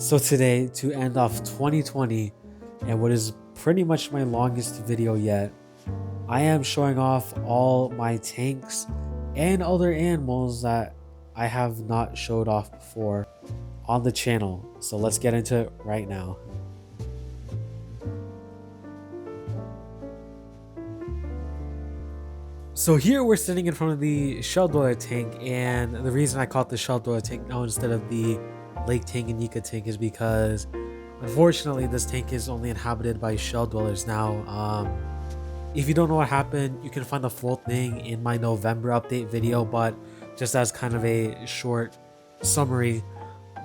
So today, to end off 2020 and what is pretty much my longest video yet, I am showing off all my tanks and other animals that I have not showed off before on the channel. So let's get into it right now. So here we're sitting in front of the shell dweller tank, and the reason I call it the shell dweller tank now instead of the lake tank and Nika tank is because unfortunately this tank is only inhabited by shell dwellers now. If you don't know what happened, you can find the full thing in my November update video, but just as kind of a short summary,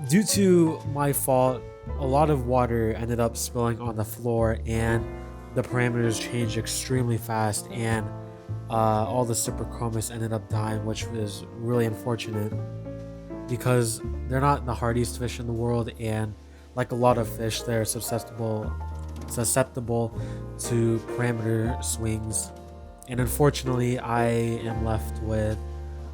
due to my fault, a lot of water ended up spilling on the floor and the parameters changed extremely fast, and all the Cyprichromis ended up dying, which was really unfortunate because they're not the hardiest fish in the world, and like a lot of fish, they're susceptible to parameter swings. And unfortunately, I am left with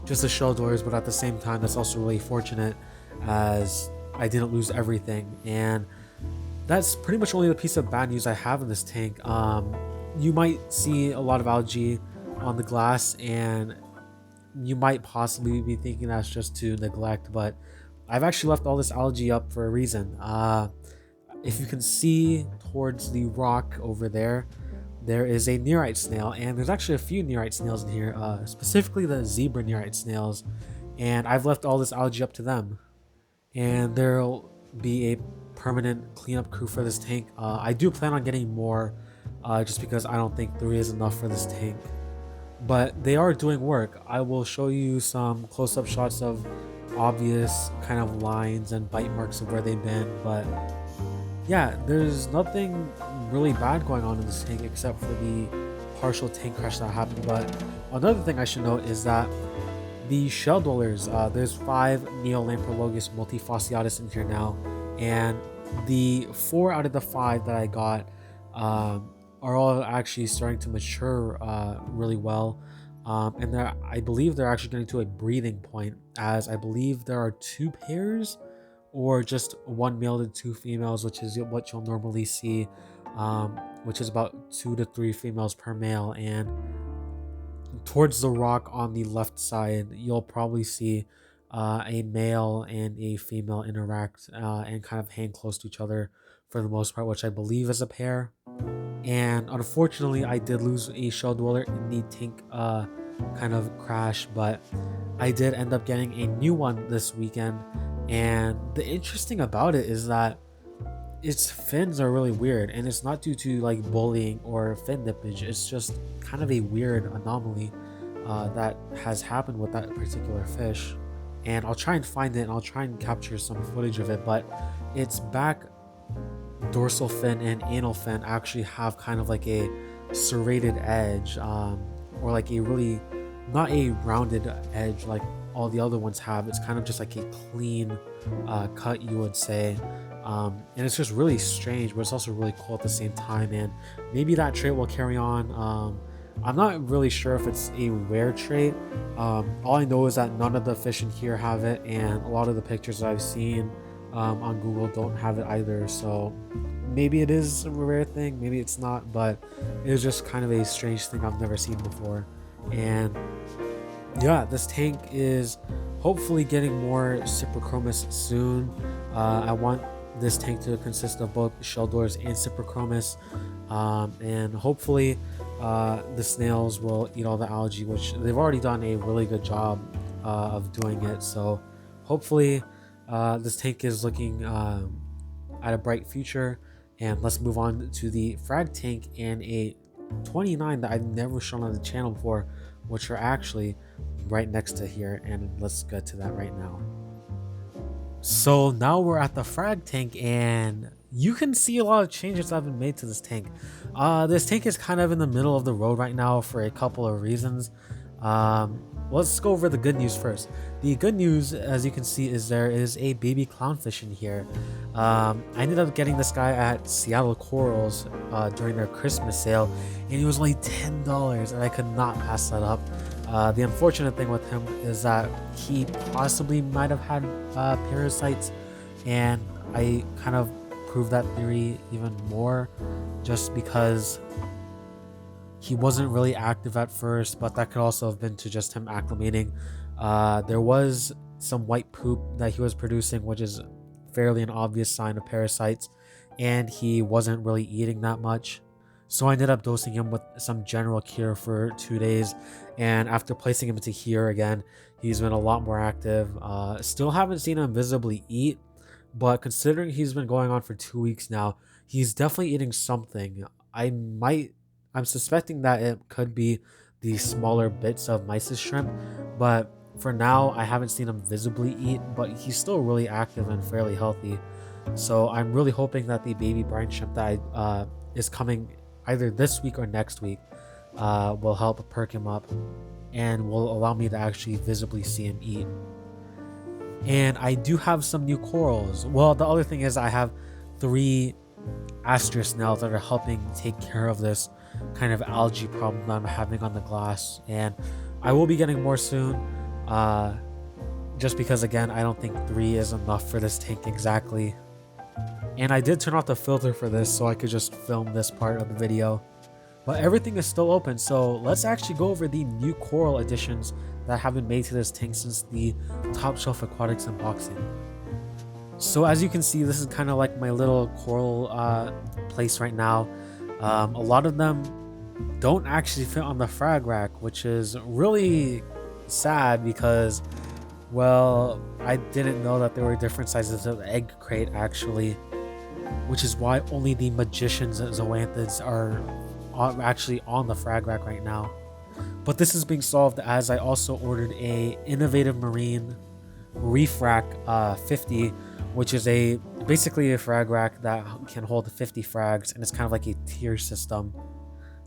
just the shell dwellers, but at the same time, that's also really fortunate as I didn't lose everything. And that's pretty much only the piece of bad news I have in this tank. You might see a lot of algae on the glass, and you might possibly be thinking that's just to neglect, but I've actually left all this algae up for a reason. If you can see towards the rock over there, there is a nearite snail, and there's actually a few nearite snails in here, specifically the zebra nearite snails, and I've left all this algae up to them. And there'll be a permanent cleanup crew for this tank. I do plan on getting more, just because I don't think there is enough for this tank, but they are doing work. I will show you some close-up shots of obvious kind of lines and bite marks of where they've been, but yeah, there's nothing really bad going on in this tank except for the partial tank crash that happened. But another thing I should note is that the shell dwellers, there's 5 Neolamprologus multifasciatus in here now, and the 4 out of the 5 that I got are all actually starting to mature really well, and I believe they're actually getting to a breeding point, as I believe there are 2 pairs or just 1 male and 2 females, which is what you'll normally see, which is about 2 to 3 females per male. And towards the rock on the left side, you'll probably see a male and a female interact and kind of hang close to each other for the most part, which I believe is a pair. And unfortunately, I did lose a shell dweller in the tank kind of crash, but I did end up getting a new one this weekend. And the interesting about it is that its fins are really weird, and it's not due to like bullying or fin nippage. It's just kind of a weird anomaly that has happened with that particular fish. And I'll try and find it, and I'll try and capture some footage of it, but its back dorsal fin and anal fin actually have kind of like a serrated edge, or like a really not a rounded edge like all the other ones have. It's kind of just like a clean cut, you would say, and it's just really strange, but it's also really cool at the same time. And maybe that trait will carry on. I'm not really sure if it's a rare trait. All I know is that none of the fish in here have it, and a lot of the pictures that I've seen on Google don't have it either. So maybe it is a rare thing, maybe it's not, but it was just kind of a strange thing I've never seen before. And yeah, this tank is hopefully getting more Cyprichromis soon. I want this tank to consist of both shell dwellers and Cyprichromis, and hopefully the snails will eat all the algae, which they've already done a really good job of doing it. So hopefully this tank is looking at a bright future. And let's move on to the Frag Tank and a 29 that I've never shown on the channel before, which are actually right next to here, and let's get to that right now. So now we're at the Frag Tank, and you can see a lot of changes that have been made to this tank. This tank is kind of in the middle of the road right now for a couple of reasons. Let's go over the good news first. The good news, as you can see, is there is a baby clownfish in here. I ended up getting this guy at Seattle Corals during their Christmas sale, and he was only $10, and I could not pass that up. The unfortunate thing with him is that he possibly might have had parasites, and I kind of proved that theory even more, just because he wasn't really active at first, but that could also have been to just him acclimating. There was some white poop that he was producing, which is fairly an obvious sign of parasites, and he wasn't really eating that much. So I ended up dosing him with some general cure for 2 days, and after placing him into here again, he's been a lot more active. Still haven't seen him visibly eat, but considering he's been going on for 2 weeks now, he's definitely eating something. I'm suspecting that it could be the smaller bits of mysis shrimp, but for now I haven't seen him visibly eat, but he's still really active and fairly healthy. So I'm really hoping that the baby brine shrimp that is coming either this week or next week will help perk him up and will allow me to actually visibly see him eat. And I do have some new corals. Well, the other thing is I have 3 astrea snails that are helping take care of this kind of algae problem that I'm having on the glass, and I will be getting more soon, just because again I don't think 3 is enough for this tank exactly. And I did turn off the filter for this so I could just film this part of the video, but everything is still open. So let's actually go over the new coral additions that have been made to this tank since the Top Shelf Aquatics unboxing. So as you can see, this is kind of like my little coral place right now. A lot of them don't actually fit on the frag rack, which is really sad because, well, I didn't know that there were different sizes of egg crate actually, which is why only the magicians and zoanthids are actually on the frag rack right now. But this is being solved as I also ordered a Innovative Marine Reef Rack 50, which is basically a frag rack that can hold 50 frags, and it's kind of like a tier system.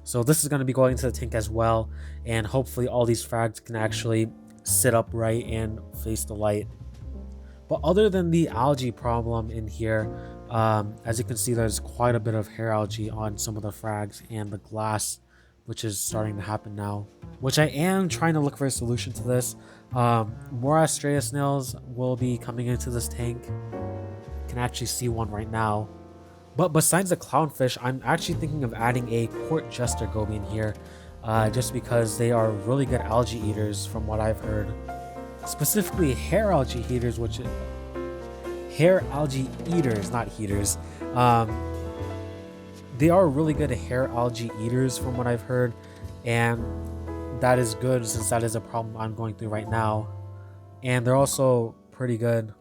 So this is going to be going into the tank as well, and hopefully all these frags can actually sit upright and face the light. But other than the algae problem in here, as you can see, there's quite a bit of hair algae on some of the frags and the glass, which is starting to happen now, which I am trying to look for a solution to this. More astrea snails will be coming into this tank. You can actually see one right now. But besides the clownfish, I'm actually thinking of adding a court jester goby in here, just because they are really good algae eaters from what I've heard. Specifically hair algae eaters, hair algae eaters, not heaters. They are really good hair algae eaters from what I've heard, and that is good since that is a problem I'm going through right now. And they're also pretty good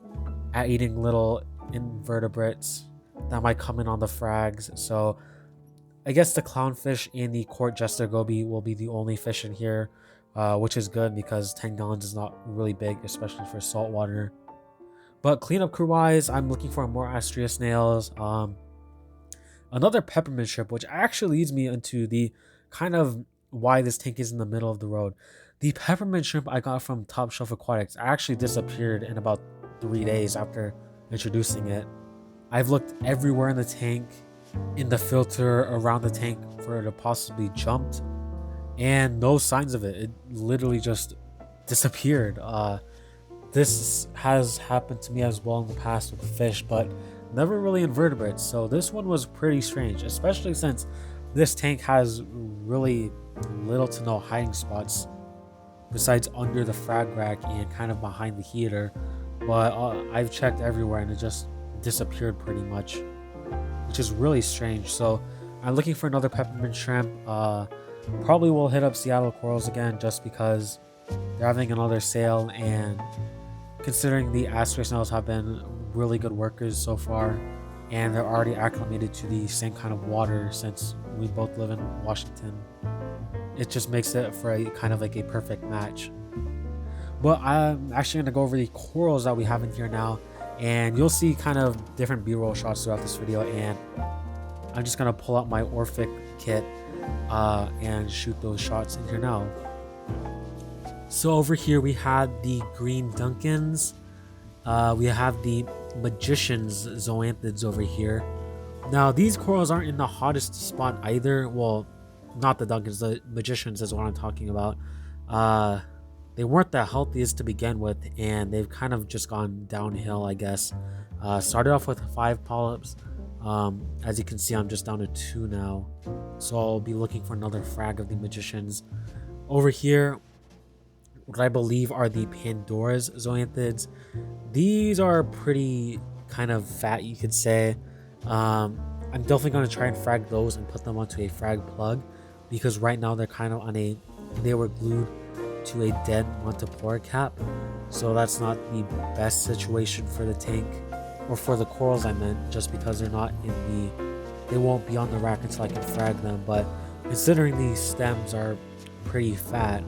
at eating little invertebrates that might come in on the frags. So I guess the clownfish and the court jester goby will be the only fish in here, which is good because 10 gallons is not really big, especially for saltwater. But cleanup crew wise, I'm looking for more astrea snails, another peppermint shrimp, which actually leads me into the kind of why this tank is in the middle of the road. The peppermint shrimp I got from Top Shelf Aquatics actually disappeared in about 3 days after introducing it. I've looked everywhere in the tank, in the filter, around the tank for it to possibly jumped, and no signs of it. It literally just disappeared. This has happened to me as well in the past with fish, but never really invertebrates. So this one was pretty strange, especially since this tank has really little to no hiding spots besides under the frag rack and kind of behind the heater. But I've checked everywhere and it just disappeared pretty much, which is really strange. So I'm looking for another peppermint shrimp. Probably will hit up Seattle Corals again just because they're having another sale, and considering the astrea snails have been really good workers so far and they're already acclimated to the same kind of water since we both live in Washington, it just makes it for a kind of like a perfect match. But I'm actually going to go over the corals that we have in here now, and you'll see kind of different b-roll shots throughout this video, and I'm just going to pull out my Orphic kit and shoot those shots in here now. So over here we had the green Duncans, we have the magicians zoanthids over here. Now these corals aren't in the hottest spot either. Well, not the Duncans, the magicians is what I'm talking about. they weren't the healthiest to begin with, and they've kind of just gone downhill, I guess. Started off with 5 polyps. As you can see, I'm just down to 2 now, so I'll be looking for another frag of the magicians. Over here, what I believe are the Pandora's zoanthids. These are pretty kind of fat, you could say. I'm definitely going to try and frag those and put them onto a frag plug, because right now they're kind of on they were glued to a dead Montipora cap, so that's not the best situation for the tank, or for the corals I meant, just because they're not they won't be on the rack until I can frag them. But considering these stems are pretty fat,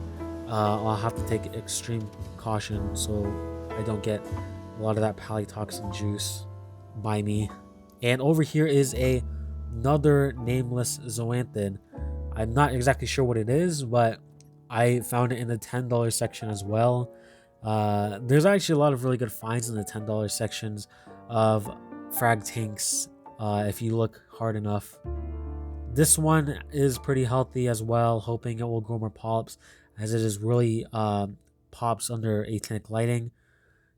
I'll have to take extreme caution so I don't get a lot of that palytoxin juice by me. And over here is another nameless zoanthid. I'm not exactly sure what it is, but I found it in the $10 section as well. There's actually a lot of really good finds in the $10 sections of frag tanks, if you look hard enough. This one is pretty healthy as well, hoping it will grow more polyps, as it is really pops under actinic lighting.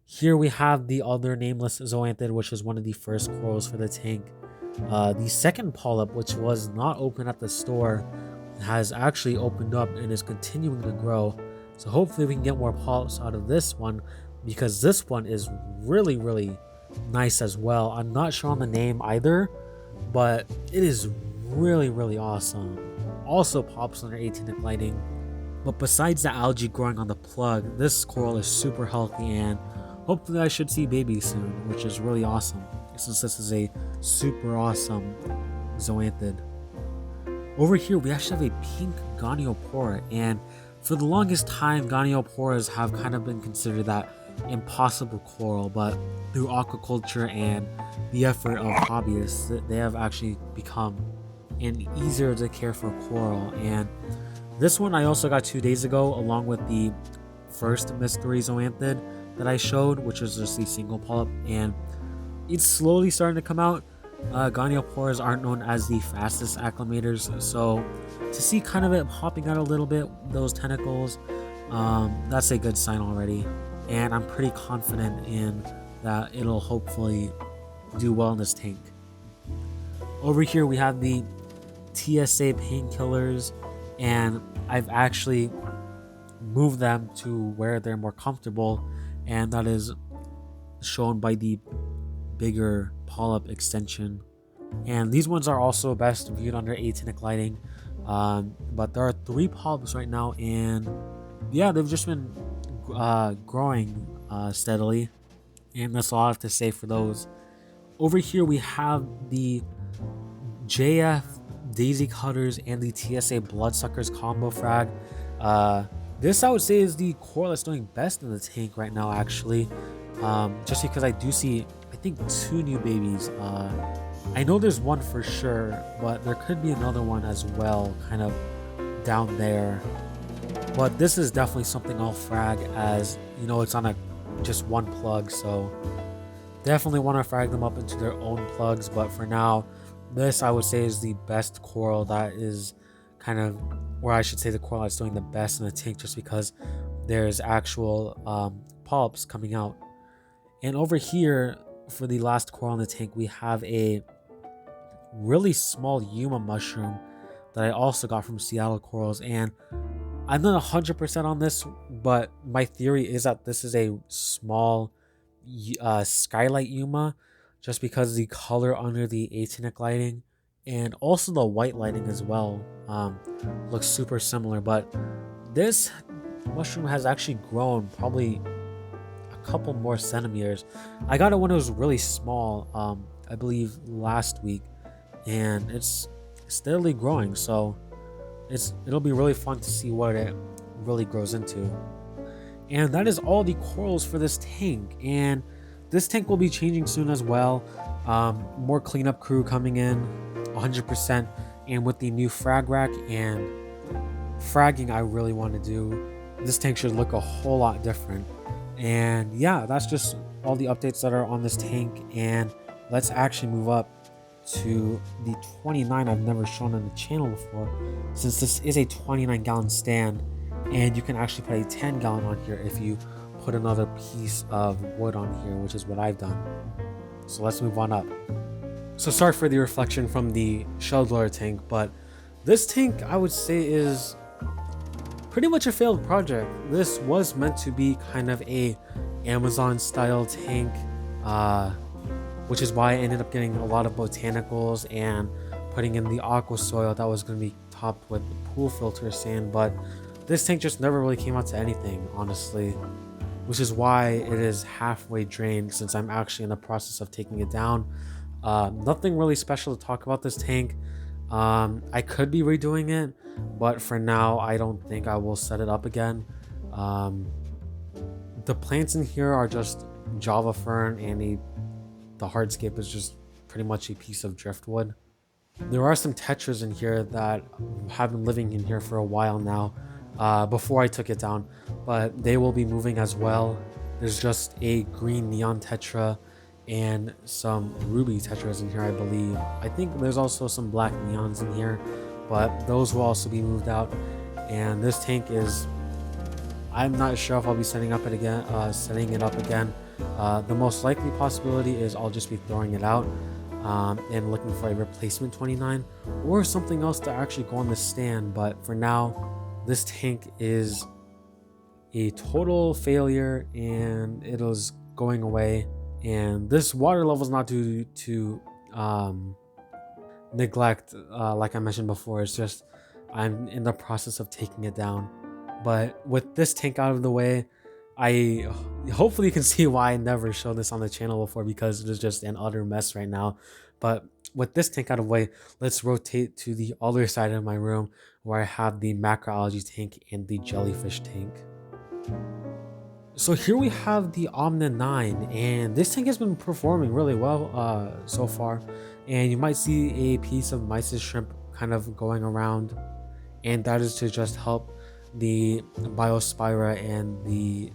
Here we have the other nameless zoanthid, which is one of the first corals for the tank. The second polyp, which was not open at the store, has actually opened up and is continuing to grow. So hopefully we can get more polyps out of this one, because this one is really, really nice as well. I'm not sure on the name either, but it is really, really awesome. Also pops under actinic lighting. But besides the algae growing on the plug, this coral is super healthy, and hopefully I should see babies soon, which is really awesome, since this is a super awesome zoanthid. Over here we actually have a pink goniopora, and for the longest time gonioporas have kind of been considered that impossible coral, but through aquaculture and the effort of hobbyists, they have actually become an easier to care for coral. And this one I also got 2 days ago, along with the first mystery zoanthid that I showed, which was just the single polyp, and it's slowly starting to come out. Gonioporas aren't known as the fastest acclimators, so to see kind of it popping out a little bit, those tentacles, that's a good sign already, and I'm pretty confident in that it'll hopefully do well in this tank. Over here we have the TSA painkillers, and I've actually moved them to where they're more comfortable, and that is shown by the bigger polyp extension. And these ones are also best viewed under actinic lighting, but there are 3 polyps right now, and yeah, they've just been growing steadily, and that's all I have to say for those. Over here we have the JF daisy cutters and the TSA bloodsuckers combo frag. This I would say is the coral that's doing best in the tank right now, actually, just because I do see, I think, 2 new babies. I know there's one for sure, but there could be another one as well, kind of down there. But this is definitely something I'll frag, as you know, it's on just one plug, so definitely want to frag them up into their own plugs. But for now, this I would say is the best coral that is kind of, or I should say the coral that's doing the best in the tank, just because there's actual polyps coming out. And over here, for the last coral in the tank, we have a really small Yuma mushroom that I also got from Seattle Corals, and I'm not 100% on this, but my theory is that this is a small skylight Yuma, just because the color under the actinic lighting and also the white lighting as well looks super similar. But this mushroom has actually grown probably a couple more centimeters. I got it when it was really small, I believe last week, and it's steadily growing, so it'll be really fun to see what it really grows into. And that is all the corals for this tank, and this tank will be changing soon as well. More cleanup crew coming in 100%, and with the new frag rack and fragging I really want to do, this tank should look a whole lot different. And yeah, that's just all the updates that are on this tank, and let's actually move up to the 29 I've never shown on the channel before, since this is a 29 gallon stand. And you can actually put a 10-gallon on here if you put another piece of wood on here, which is what I've done. So let's move on up. So sorry for the reflection from the shell dweller tank, but this tank I would say is pretty much a failed project. This was meant to be kind of a Amazon style tank, which is why I ended up getting a lot of botanicals and putting in the aqua soil that was going to be topped with pool filter sand, but this tank just never really came out to anything, honestly, which is why it is halfway drained since I'm actually in the process of taking it down. Nothing really special to talk about this tank. I could be redoing it, but for now I don't think I will set it up again. The plants in here are just Java fern, and the hardscape is just pretty much a piece of driftwood. There are some tetras in here that have been living in here for a while now, before I took it down, but they will be moving as well. There's just a green neon tetra and some ruby tetras in here, I believe. I think there's also some black neons in here, but those will also be moved out. And this tank is, I'm not sure if I'll be setting it up again. The most likely possibility is I'll just be throwing it out and looking for a replacement 29 or something else to actually go on the stand. But for now, this tank is a total failure and it is going away. And this water level is not due to neglect, like I mentioned before. It's just I'm in the process of taking it down. But with this tank out of the way, I hopefully you can see why I never showed this on the channel before, because it is just an utter mess right now. But with this tank out of the way, let's rotate to the other side of my room where I have the macroalgae tank and the jellyfish tank. So here we have the Omni 9, and this tank has been performing really well so far. And you might see a piece of mysis shrimp kind of going around, and that is to just help the biospira and the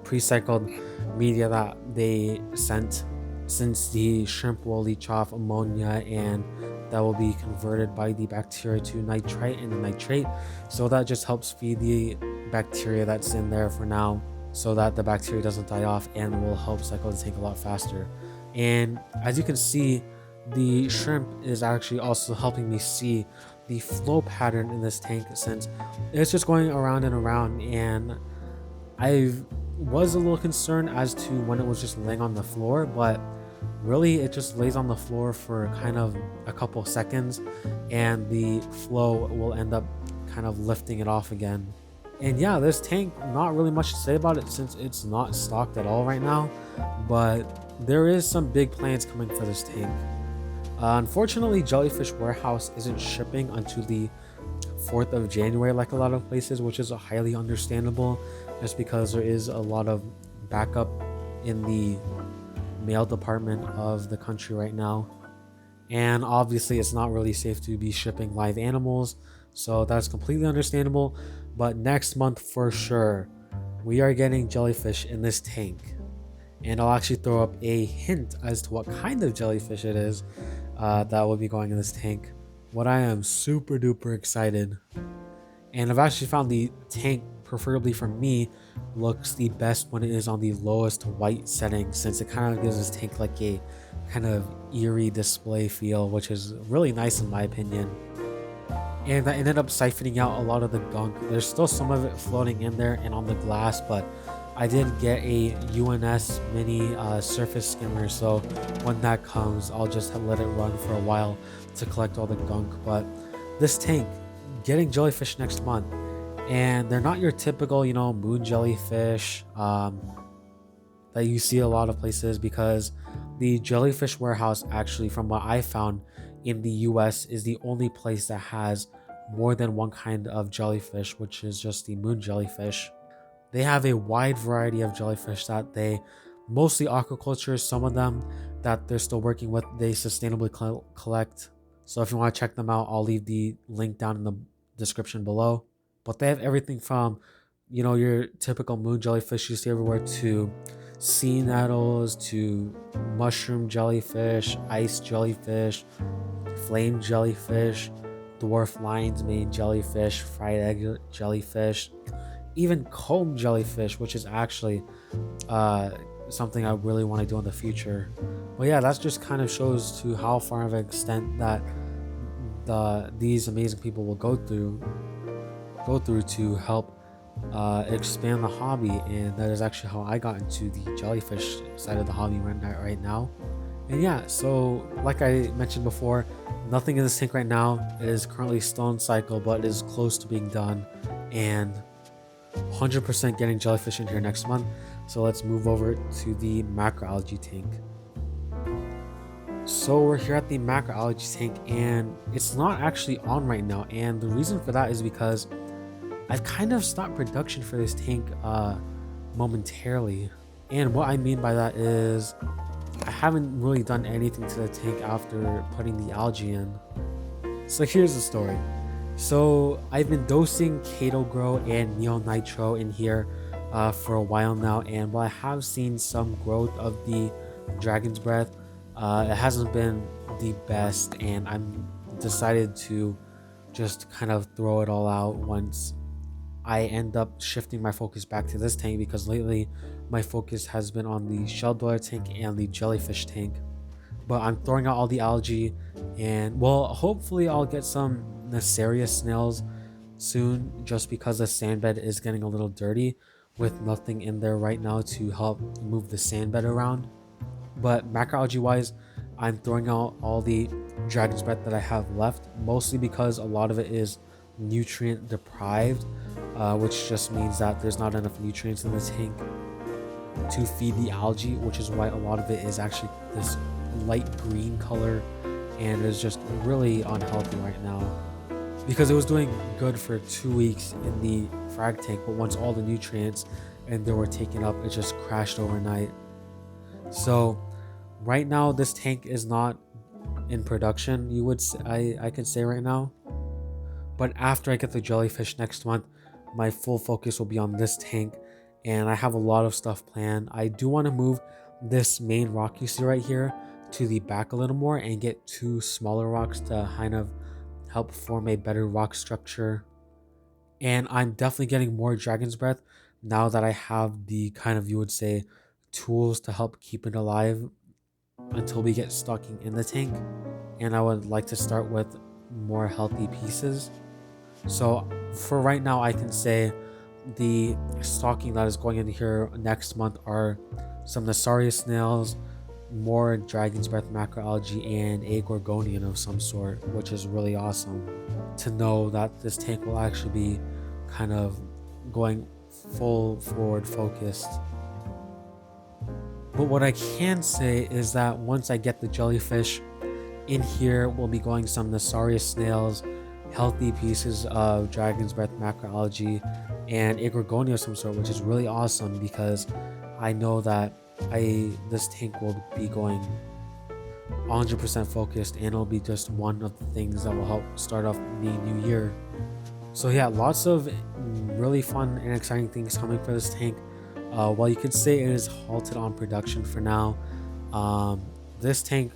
pre-cycled media that they sent, since the shrimp will leach off ammonia and that will be converted by the bacteria to nitrite and nitrate. So that just helps feed the bacteria that's in there for now, so that the bacteria doesn't die off, and will help cycle the tank a lot faster. And as you can see, the shrimp is actually also helping me see the flow pattern in this tank, since it's just going around and around. And I was a little concerned as to when it was just laying on the floor, but really it just lays on the floor for kind of a couple seconds and the flow will end up kind of lifting it off again. And yeah, this tank, not really much to say about it since it's not stocked at all right now, but there is some big plans coming for this tank. Unfortunately, Jellyfish Warehouse isn't shipping until the 4th of January like a lot of places, which is highly understandable, just because there is a lot of backup in the mail department of the country right now. And obviously it's not really safe to be shipping live animals, so that's completely understandable. But next month for sure, we are getting jellyfish in this tank. And I'll actually throw up a hint as to what kind of jellyfish it is that will be going in this tank. What I am super duper excited. And I've actually found the tank, preferably for me, looks the best when it is on the lowest white setting, since it kind of gives this tank like a kind of eerie display feel, which is really nice in my opinion. And I ended up siphoning out a lot of the gunk. There's still some of it floating in there and on the glass, but I did get a UNS mini surface skimmer, so when that comes, I'll just let it run for a while to collect all the gunk. But this tank, getting jellyfish next month, and they're not your typical, moon jellyfish that you see a lot of places, because the Jellyfish Warehouse, actually, from what I found in the US, is the only place that has more than one kind of jellyfish, which is just the moon jellyfish. They have a wide variety of jellyfish that they mostly aquaculture. Some of them that they're still working with, they sustainably collect. So if you want to check them out, I'll leave the link down in the description below. But they have everything from, your typical moon jellyfish you see everywhere, to sea nettles, to mushroom jellyfish, ice jellyfish, flame jellyfish, dwarf lion's mane jellyfish, fried egg jellyfish, even comb jellyfish, which is actually something I really want to do in the future. But yeah, that just kind of shows to how far of an extent that these amazing people will go through to help expand the hobby. And that is actually how I got into the jellyfish side of the hobby right now. And yeah, so like I mentioned before, nothing in this tank right now. It is currently still in cycle, but it is close to being done, and 100% getting jellyfish in here next month. So let's move over to the macroalgae tank. So we're here at the macroalgae tank, and it's not actually on right now, and the reason for that is because I've kind of stopped production for this tank momentarily. And what I mean by that is I haven't really done anything to the tank after putting the algae in. So here's the story. So I've been dosing Kato Grow and Neo Nitro in here for a while now, and while I have seen some growth of the Dragon's Breath, it hasn't been the best, and I'm decided to just kind of throw it all out once I end up shifting my focus back to this tank, because lately my focus has been on the shell dweller tank and the jellyfish tank. But I'm throwing out all the algae, and well, hopefully I'll get some nefarious snails soon, just because the sand bed is getting a little dirty with nothing in there right now to help move the sand bed around. But macroalgae wise, I'm throwing out all the Dragon's Breath that I have left, mostly because a lot of it is nutrient deprived, which just means that there's not enough nutrients in the tank to feed the algae, which is why a lot of it is actually this light green color, and is just really unhealthy right now, because it was doing good for 2 weeks in the frag tank, but once all the nutrients and they were taken up, it just crashed overnight. So right now this tank is not in production, you would say, I could say right now. But after I get the jellyfish next month, my full focus will be on this tank, and I have a lot of stuff planned. I do want to move this main rock you see right here to the back a little more and get 2 smaller rocks to kind of help form a better rock structure. And I'm definitely getting more Dragon's Breath now that I have the kind of, you would say, tools to help keep it alive until we get stocking in the tank. And I would like to start with more healthy pieces. So for right now, I can say the stocking that is going in here next month are some nefarious snails, more Dragon's Breath macroalgae, and a gorgonian of some sort, which is really awesome to know that this tank will actually be kind of going full forward focused. But what I can say is that once I get the jellyfish in here, we'll be going some nefarious snails, healthy pieces of Dragon's Breath macroalgae, and a gorgonia of some sort, which is really awesome because I know that this tank will be going 100% focused, and it'll be just one of the things that will help start off the new year. So yeah, lots of really fun and exciting things coming for this tank. While you could say it is halted on production for now, this tank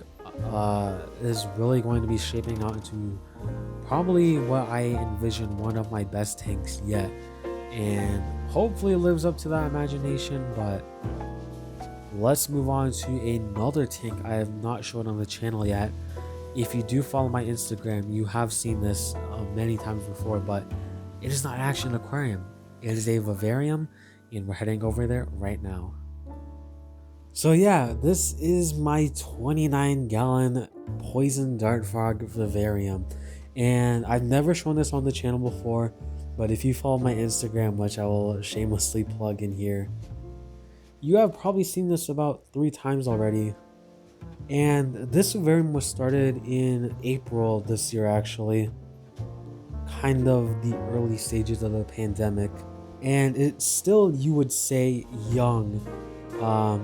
is really going to be shaping out into probably what I envision one of my best tanks yet, and hopefully it lives up to that imagination. But let's move on to another tank I have not shown on the channel yet. If you do follow my Instagram, you have seen this many times before, but it is not actually an aquarium. It is a vivarium, and we're heading over there right now. So yeah, this is my 29-gallon poison dart frog vivarium, and I've never shown this on the channel before, but if you follow my Instagram, which I will shamelessly plug in here, you have probably seen this about 3 times already. And this vivarium was started in April this year, actually, kind of the early stages of the pandemic, and it's still, you would say, young,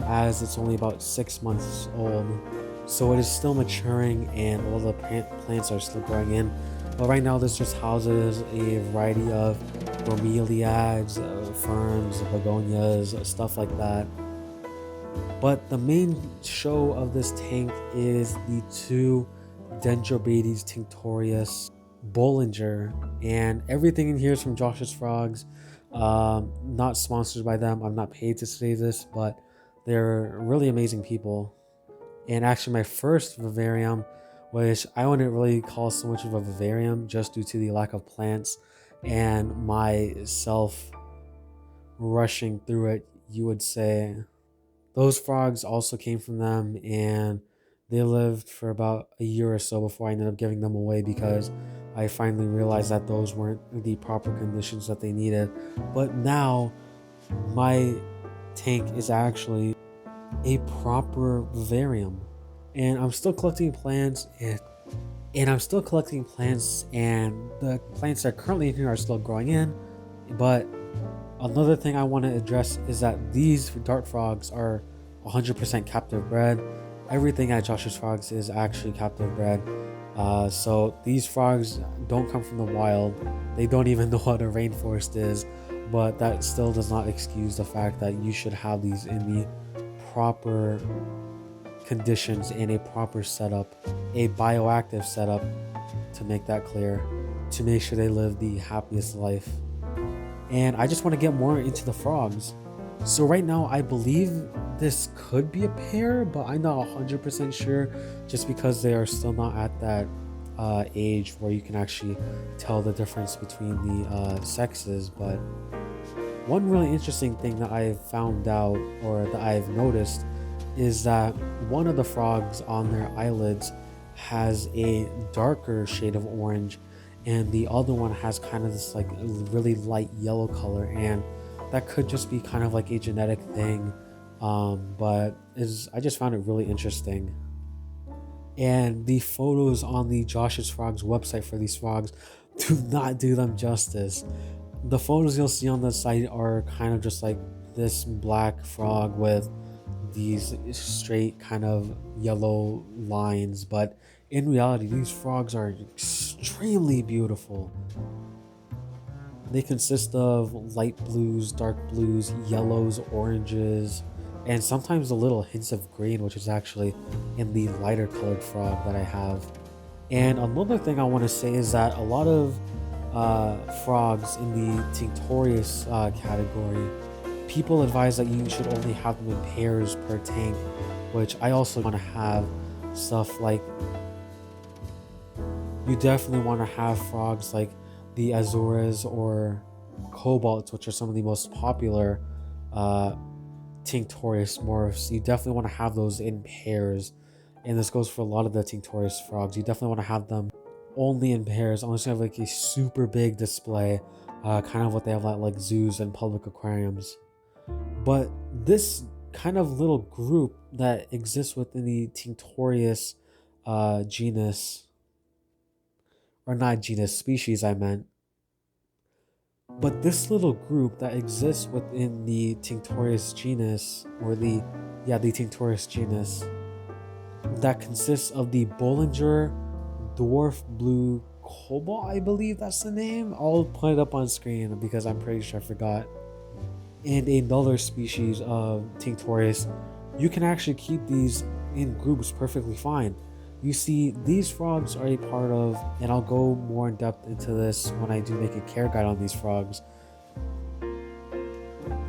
as it's only about 6 months old, so it is still maturing and all the plants are still growing in. But right now this just houses a variety of bromeliads, ferns, begonias, stuff like that. But the main show of this tank is the 2 Dendrobates tinctorius. Bollinger, and everything in here is from Josh's Frogs. Not sponsored by them. I'm not paid to say this, but they're really amazing people. And actually, my first vivarium, which I wouldn't really call so much of a vivarium just due to the lack of plants and myself rushing through it, you would say. Those frogs also came from them, and they lived for about a year or so before I ended up giving them away because I finally realized that those weren't the proper conditions that they needed. But now my tank is actually a proper vivarium, and I'm still collecting plants, and I'm still collecting plants, and the plants that are currently in here are still growing in. But another thing I want to address is that these dart frogs are 100% captive bred. Everything at Josh's Frogs is actually captive bred. So these frogs don't come from the wild. They don't even know what a rainforest is, but that still does not excuse the fact that you should have these in the proper conditions and a proper setup, a bioactive setup, to make that clear, to make sure they live the happiest life. And I just want to get more into the frogs. So right now I believe this could be a pair, but I'm not 100% sure just because they are still not at that age where you can actually tell the difference between the sexes. But one really interesting thing that I've found out, or that I've noticed, is that one of the frogs on their eyelids has a darker shade of orange, and the other one has kind of this like really light yellow color, and that could just be kind of like a genetic thing, but I just found it really interesting. And the photos on the Josh's Frogs website for these frogs do not do them justice. The photos you'll see on the site are kind of just like this black frog with these straight kind of yellow lines, but in reality these frogs are extremely beautiful. They consist of light blues, dark blues, yellows, oranges, and sometimes a little hints of green, which is actually in the lighter colored frog that I have. And another thing I want to say is that a lot of frogs in the tinctorius category, people advise that you should only have them in pairs per tank, which I also want to have. Stuff like, you definitely want to have frogs like the Azores or Cobalts, which are some of the most popular tinctorius morphs. You definitely want to have those in pairs, and this goes for a lot of the tinctorius frogs. You definitely want to have them only in pairs, unless you have like a super big display, kind of what they have at like zoos and public aquariums. But this kind of little group that exists within the tinctorius genus, or not genus, species I meant, but this little group that exists within the tinctorius genus, or the tinctorius genus, that consists of the Bollinger dwarf blue cobalt, I believe that's the name. I'll put it up on screen because I'm pretty sure I forgot. And another species of tinctorius, you can actually keep these in groups perfectly fine. You see, these frogs are a part of, and I'll go more in depth into this when I do make a care guide on these frogs.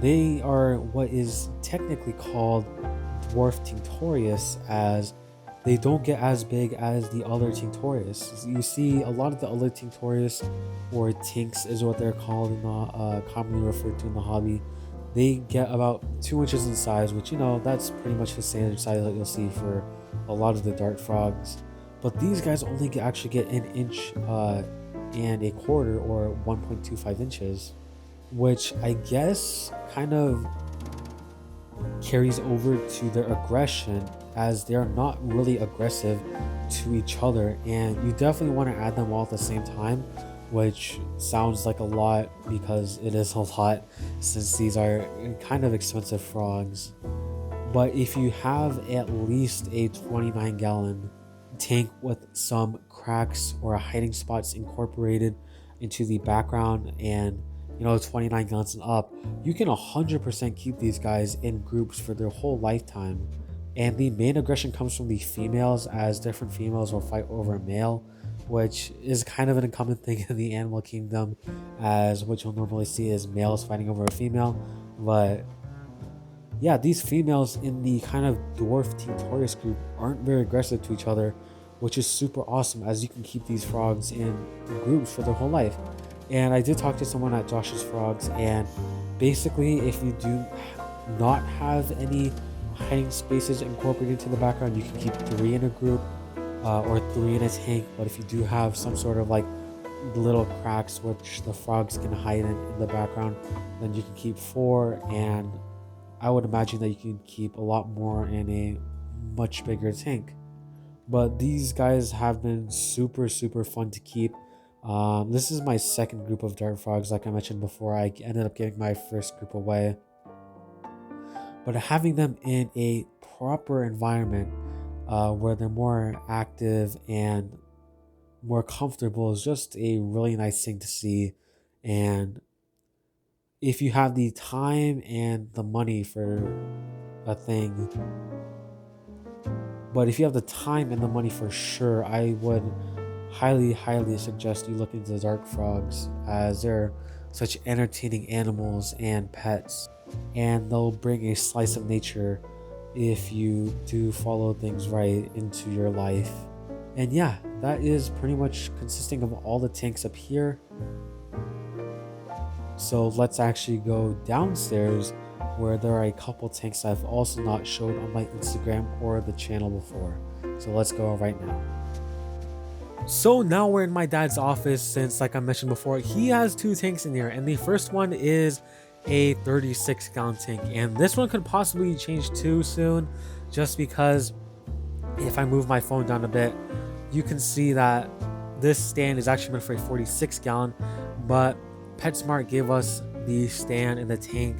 They are what is technically called dwarf tinctorius, as they don't get as big as the other tinctorius. You see, a lot of the other tinctorius, or tinks is what they're called in the commonly referred to in the hobby, they get about 2 inches in size, which, you know, that's pretty much the standard size that you'll see for a lot of the dart frogs. But these guys only actually get an inch and a quarter, or 1.25 inches, which I guess kind of carries over to their aggression, as they're not really aggressive to each other. And you definitely want to add them all at the same time, which sounds like a lot because it is a lot, since these are kind of expensive frogs. But if you have at least a 29-gallon tank with some cracks or hiding spots incorporated into the background, and 29 gallons and up, you can 100% keep these guys in groups for their whole lifetime. And the main aggression comes from the females, as different females will fight over a male. which is kind of an uncommon thing in the animal kingdom, as what you'll normally see is males fighting over a female. But yeah, these females in the kind of dwarf Team Taurus group aren't very aggressive to each other, which is super awesome, as you can keep these frogs in groups for their whole life. And I did talk to someone at Josh's Frogs, and basically if you do not have any hiding spaces incorporated into the background, you can keep 3 in a group, or 3 in a tank. But if you do have some sort of like little cracks which the frogs can hide in the background, then you can keep 4, and I would imagine that you can keep a lot more in a much bigger tank. But these guys have been super fun to keep. This is my second group of dart frogs. Like I mentioned before, I ended up giving my first group away, but having them in a proper environment where they're more active and more comfortable is just a really nice thing to see. And if you have the time and the money for a thing, but if you have the time and the money for sure, I would highly suggest you look into dark frogs, as they're such entertaining animals and pets, and they'll bring a slice of nature if you do follow things right into your life. And yeah, that is pretty much consisting of all the tanks up here. So let's actually go downstairs, where there are a couple tanks I've also not showed on my Instagram or the channel before. So let's go right now. So now we're in my dad's office, since like I mentioned before, he has 2 tanks in here, and the first one is a 36-gallon tank, and this one could possibly change too soon, just because if I move my phone down a bit, you can see that this stand is actually meant for a 46-gallon, but PetSmart gave us the stand and the tank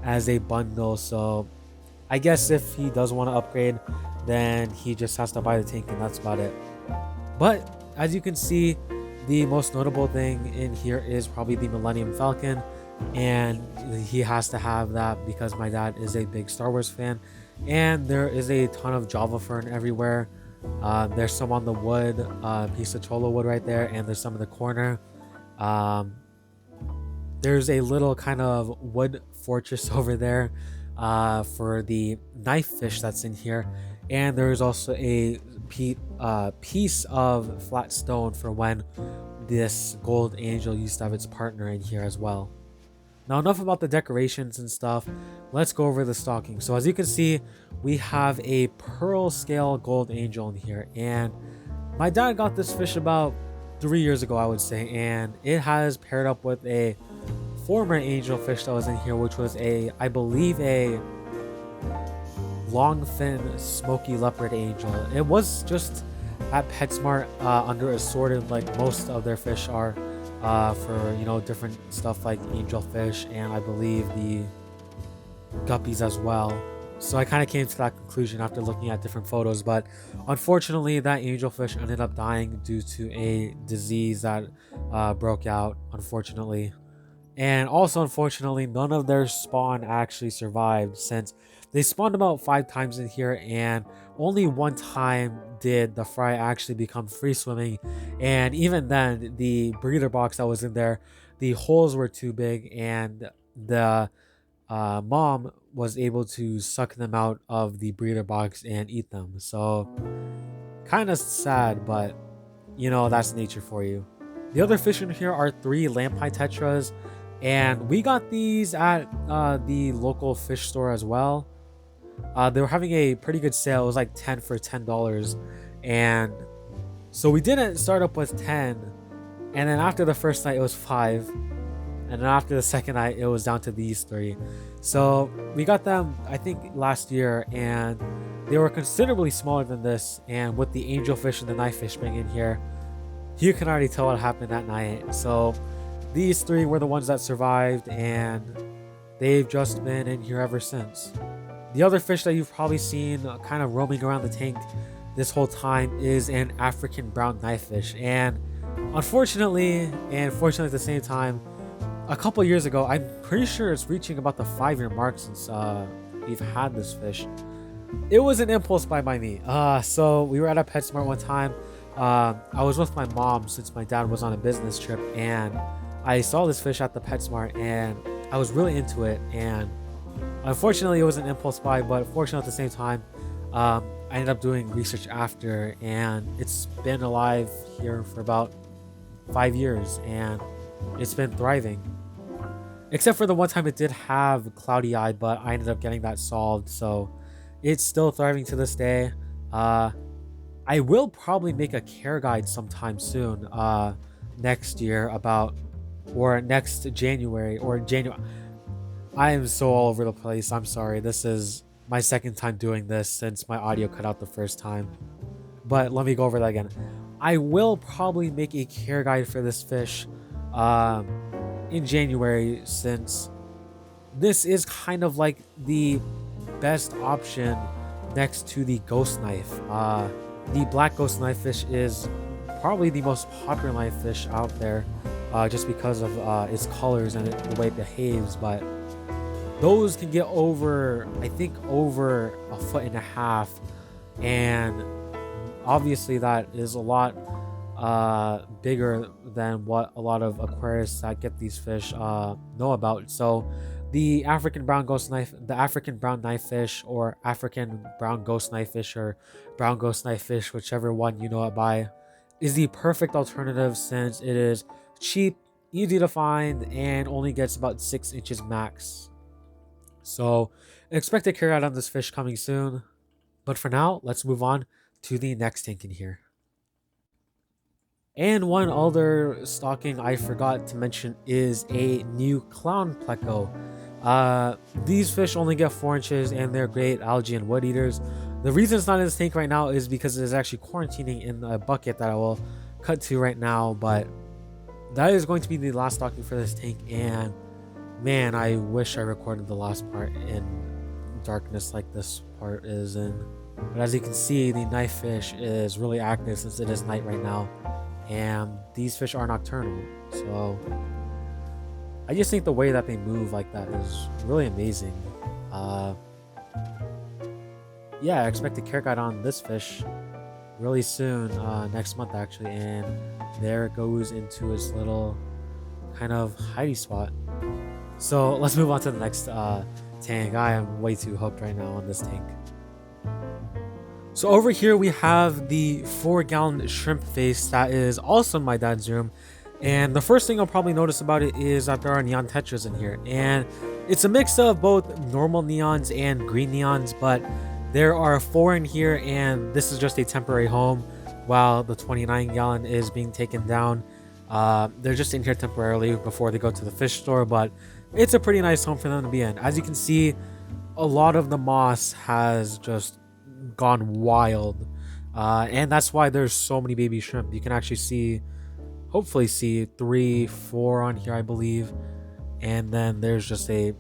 as a bundle. So I guess if he does want to upgrade, then he just has to buy the tank, and that's about it. But as you can see, the most notable thing in here is probably the Millennium Falcon, and he has to have that because my dad is a big Star Wars fan. And there is a ton of Java Fern everywhere. There's some on the wood, piece of Cholo wood right there, and there's some in the corner. There's a little kind of wood fortress over there for the knife fish that's in here, and there's also a piece of flat stone for when this gold angel used to have its partner in here as well. Now, enough about the decorations and stuff. Let's go over the stocking. So as you can see, we have a pearl scale gold angel in here, and my dad got this fish about 3 years ago, I would say, and it has paired up with a former angel fish that was in here, which was I believe a long fin smoky leopard angel. It was just at PetSmart under assorted, like most of their fish are, for different stuff like angelfish and I believe the guppies as well. So I kind of came to that conclusion after looking at different photos, but unfortunately that angelfish ended up dying due to a disease that broke out, unfortunately. And also, unfortunately, none of their spawn actually survived, since they spawned about 5 times in here, and only 1 time did the fry actually become free swimming. And even then, the breeder box that was in there, the holes were too big, and the mom was able to suck them out of the breeder box and eat them. So kind of sad, but that's nature for you. The other fish in here are 3 lampi tetras, and we got these at the local fish store as well. They were having a pretty good sale. It was like 10 for $10, and so we didn't start up with 10, and then after the first night it was 5, and then after the second night it was down to these 3. So we got them, I think, last year, and they were considerably smaller than this. And with the angelfish and the knife fish being in here, you can already tell what happened that night. So these 3 were the ones that survived, and they've just been in here ever since. The other fish that you've probably seen kind of roaming around the tank this whole time is an African brown knife fish. And unfortunately, and fortunately at the same time, a couple years ago, I'm pretty sure it's reaching about the 5-year mark since we've had this fish. It was an impulse buy by me. So we were at a PetSmart one time. I was with my mom since my dad was on a business trip, and I saw this fish at the PetSmart, and I was really into it. And unfortunately, it was an impulse buy, but fortunately at the same time, I ended up doing research after, and it's been alive here for about 5 years, and it's been thriving. Except for the one time it did have cloudy eye, but I ended up getting that solved, so it's still thriving to this day. Uh, I will probably make a care guide sometime soon, next year about, or next January, or January. I am so all over the place. I'm sorry. This is my second time doing this since my audio cut out the first time. But let me go over that again. I will probably make a care guide for this fish in January, since this is kind of like the best option next to the ghost knife. The black ghost knife fish is probably the most popular knife fish out there, just because of its colors and the way it behaves. But those can get over, I think, over 1.5 feet, and obviously that is a lot bigger than what a lot of aquarists that get these fish know about. So the African brown knife fish, or African brown ghost knife fish, or brown ghost knife fish, whichever one you know it by, is the perfect alternative, since it is cheap, easy to find, and only gets about 6 inches max. So expect a care out on this fish coming soon. But for now, let's move on to the next tank in here. And one other stocking I forgot to mention is a new clown pleco. These fish only get 4 inches, and they're great algae and wood eaters. The reason it's not in this tank right now is because it is actually quarantining in a bucket that I will cut to right now. But that is going to be the last stocking for this tank, and man, I wish I recorded the last part in darkness like this part is in. But as you can see, the knife fish is really active since it is night right now, and these fish are nocturnal. So I just think the way that they move like that is really amazing. Yeah, I expect a care guide on this fish really soon, next month actually, and there it goes into its little kind of hidey spot. So let's move on to the next tank. I am way too hooked right now on this tank. So over here we have the 4-gallon shrimp vase that is also in my dad's room. And the first thing you'll probably notice about it is that there are neon tetras in here. And it's a mix of both normal neons and green neons, but there are 4 in here, and this is just a temporary home while the 29-gallon is being taken down. They're just in here temporarily before they go to the fish store, but it's a pretty nice home for them to be in. As you can see, a lot of the moss has just gone wild, and that's why there's so many baby shrimp. You can actually see, hopefully see 3, 4 on here, I believe, and then there's just a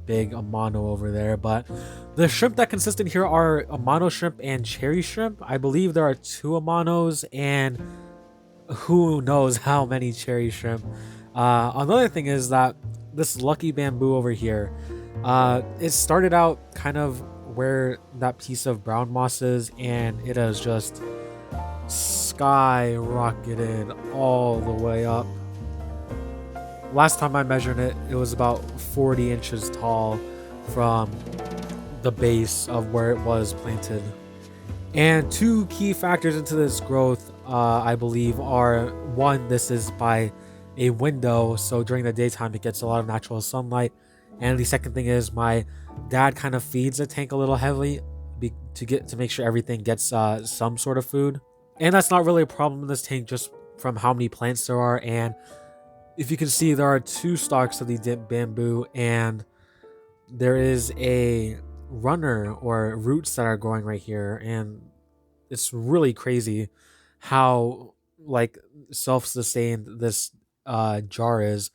big amano over there. But the shrimp that consist in here are amano shrimp and cherry shrimp. I believe there are 2 amanos and who knows how many cherry shrimp. Another thing is that this lucky bamboo over here, it started out kind of where that piece of brown moss is, and it has just skyrocketed all the way up. Last time I measured it, it was about 40 inches tall from the base of where it was planted. And 2 key factors into this growth, I believe, are: one, this is by a window, so during the daytime it gets a lot of natural sunlight, and the second thing is my dad kind of feeds the tank a little heavily to make sure everything gets some sort of food. And that's not really a problem in this tank, just from how many plants there are. And if you can see, there are 2 stalks of the bamboo, and there is a runner or roots that are growing right here, and it's really crazy how like self-sustained this jar is.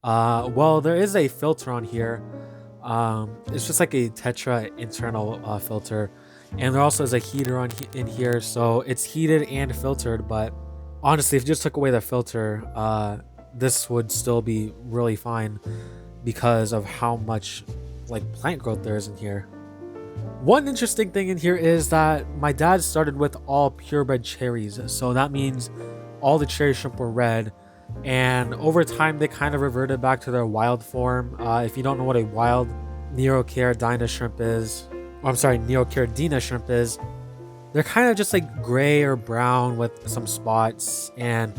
Well, there is a filter on here. It's just like a Tetra internal filter, and there also is a heater in here, so it's heated and filtered. But honestly, if you just took away the filter, this would still be really fine because of how much like plant growth there is in here. One interesting thing in here is that my dad started with all purebred cherries, so that means all the cherry shrimp were red, and over time they kind of reverted back to their wild form. If you don't know what a wild Neocaridina shrimp is, Neocaridina shrimp is, they're kind of just like gray or brown with some spots, and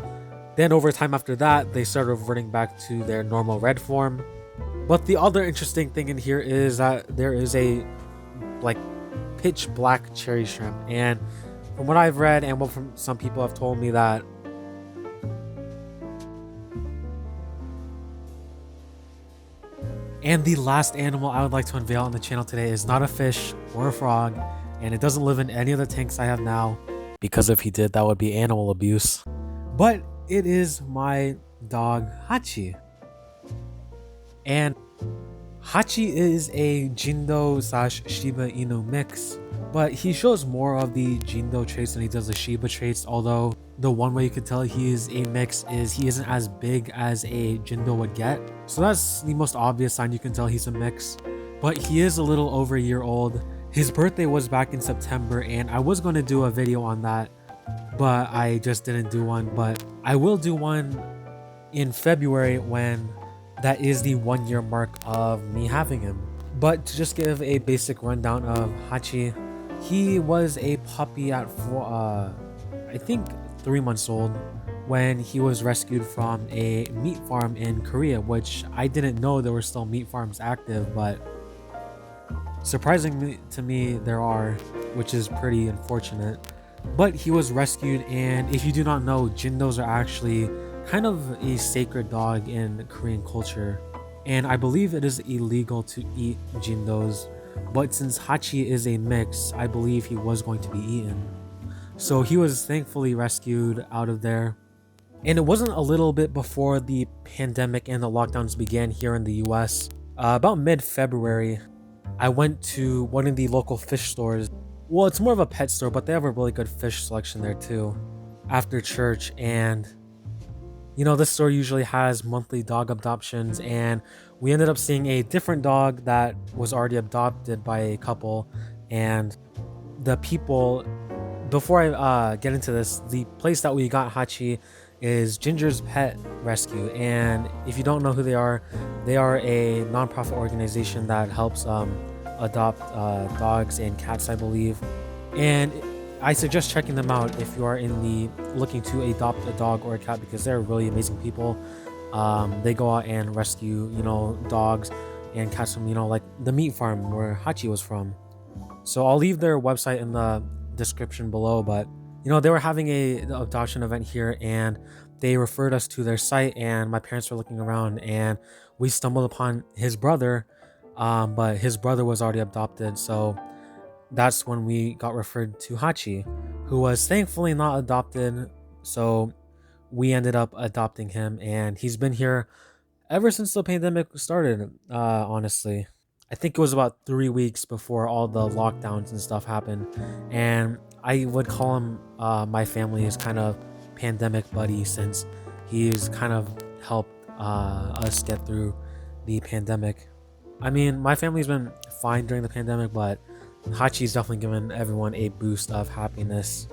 then over time after that they started reverting back to their normal red form. But the other interesting thing in here is that there is a like pitch black cherry shrimp, and from what I've read and what from some people have told me that and the last animal I would like to unveil on the channel today is not a fish or a frog, and it doesn't live in any of the tanks I have now, because if he did, that would be animal abuse. But it is my dog Hachi. And Hachi is a Jindo / Shiba Inu mix, but he shows more of the Jindo traits than he does the Shiba traits, although the one way you can tell he is a mix is he isn't as big as a Jindo would get. So that's the most obvious sign you can tell he's a mix. But he is a little over a year old. His birthday was back in September, and I was going to do a video on that, but I just didn't do one. But I will do one in February when that is the 1 year mark of me having him. But to just give a basic rundown of Hachi, he was a puppy at I think 3 months old when he was rescued from a meat farm in Korea, which I didn't know there were still meat farms active, but surprisingly to me there are, which is pretty unfortunate. But he was rescued, and if you do not know, Jindos are actually kind of a sacred dog in Korean culture, and I believe it is illegal to eat Jindos, but since Hachi is a mix, I believe he was going to be eaten. So he was thankfully rescued out of there. And it wasn't a little bit before the pandemic and the lockdowns began here in the US. About mid-February, I went to one of the local fish stores. Well, it's more of a pet store, but they have a really good fish selection there too, after church. And you know, this store usually has monthly dog adoptions, and we ended up seeing a different dog that was already adopted by a couple. And the people, before I get into this, the place that we got Hachi is Ginger's Pet Rescue, and if you don't know who they are a non-profit organization that helps adopt dogs and cats, I believe. And I suggest checking them out if you are in the looking to adopt a dog or a cat, because they're really amazing people. They go out and rescue, you know, dogs and cats from, you know, like the meat farm where Hachi was from. So I'll leave their website in the description below, but you know, they were having a adoption event here, and they referred us to their site, and my parents were looking around and we stumbled upon his brother, but his brother was already adopted. So that's when we got referred to Hachi, who was thankfully not adopted. So we ended up adopting him, and he's been here ever since the pandemic started. Honestly, I think it was about 3 weeks before all the lockdowns and stuff happened, and I would call him my family's kind of pandemic buddy, since he's kind of helped us get through the pandemic. I mean, my family's been fine during the pandemic, but Hachi's definitely given everyone a boost of happiness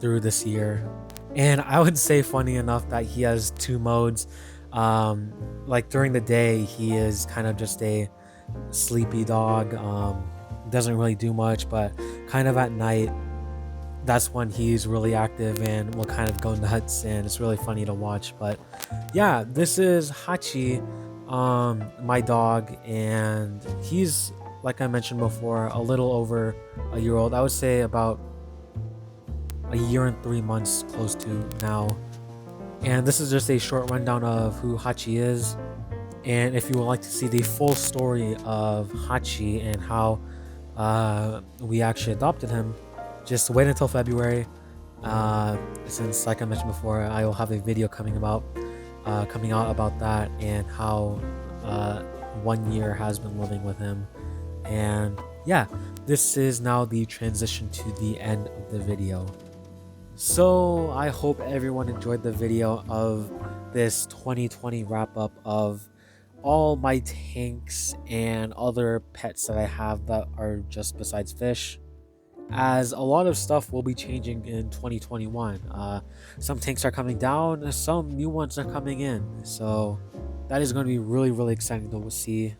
through this year. And I would say, funny enough, that he has 2 modes. Like during the day, he is kind of just a sleepy dog, doesn't really do much, but kind of at night, that's when he's really active and will kind of go nuts, and it's really funny to watch. But yeah, this is Hachi, my dog, and he's, like I mentioned before, a little over a year old. I would say about a year and 3 months close to now. And this is just a short rundown of who Hachi is. And if you would like to see the full story of Hachi and how we actually adopted him, just wait until February. Since, like I mentioned before, I will have a video coming out about that and how 1 year has been living with him. And yeah, this is now the transition to the end of the video. So I hope everyone enjoyed the video of this 2020 wrap up of all my tanks and other pets that I have that are just besides fish, as a lot of stuff will be changing in 2021. Some tanks are coming down, some new ones are coming in, so that is going to be really exciting to see.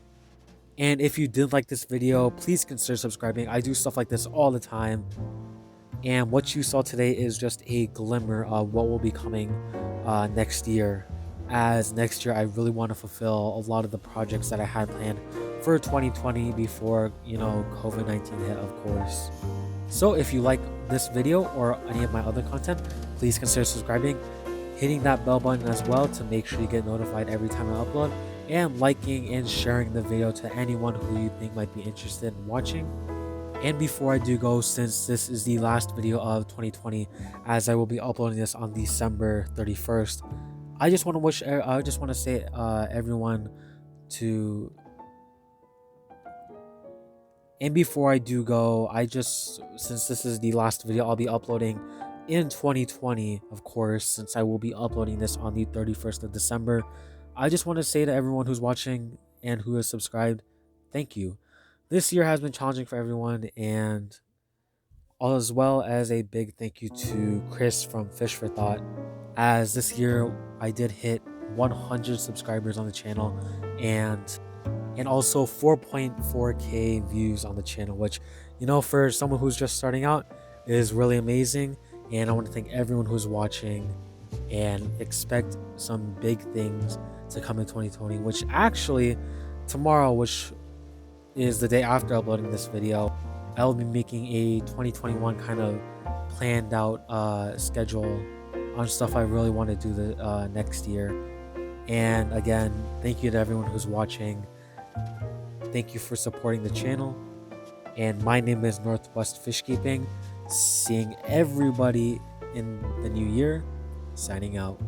And if you did like this video, please consider subscribing. I do stuff like this all the time, and what you saw today is just a glimmer of what will be coming next year, as next year I really want to fulfill a lot of the projects that I had planned for 2020 before, COVID-19 hit, of course. So if you like this video or any of my other content, please consider subscribing, hitting that bell button as well to make sure you get notified every time I upload, and liking and sharing the video to anyone who you think might be interested in watching. And before I do go, since this is the last video of 2020, as I will be uploading this on December 31st, I just want to say everyone to. And before I do go, since this is the last video I'll be uploading in 2020, of course, since I will be uploading this on the 31st of December, I just want to say to everyone who's watching and who has subscribed, thank you. This year has been challenging for everyone, and as well as a big thank you to Chris from Fish for Thought, as this year I did hit 100 subscribers on the channel, and also 4.4k views on the channel, which, for someone who's just starting out, is really amazing. And I want to thank everyone who's watching, and expect some big things to come in 2020, which actually tomorrow, which is the day after uploading this video, I'll be making a 2021 kind of planned out schedule on stuff I really want to do the next year. And again, thank you to everyone who's watching. Thank you for supporting the channel. And my name is Northwest Fishkeeping. Seeing everybody in the new year. Signing out.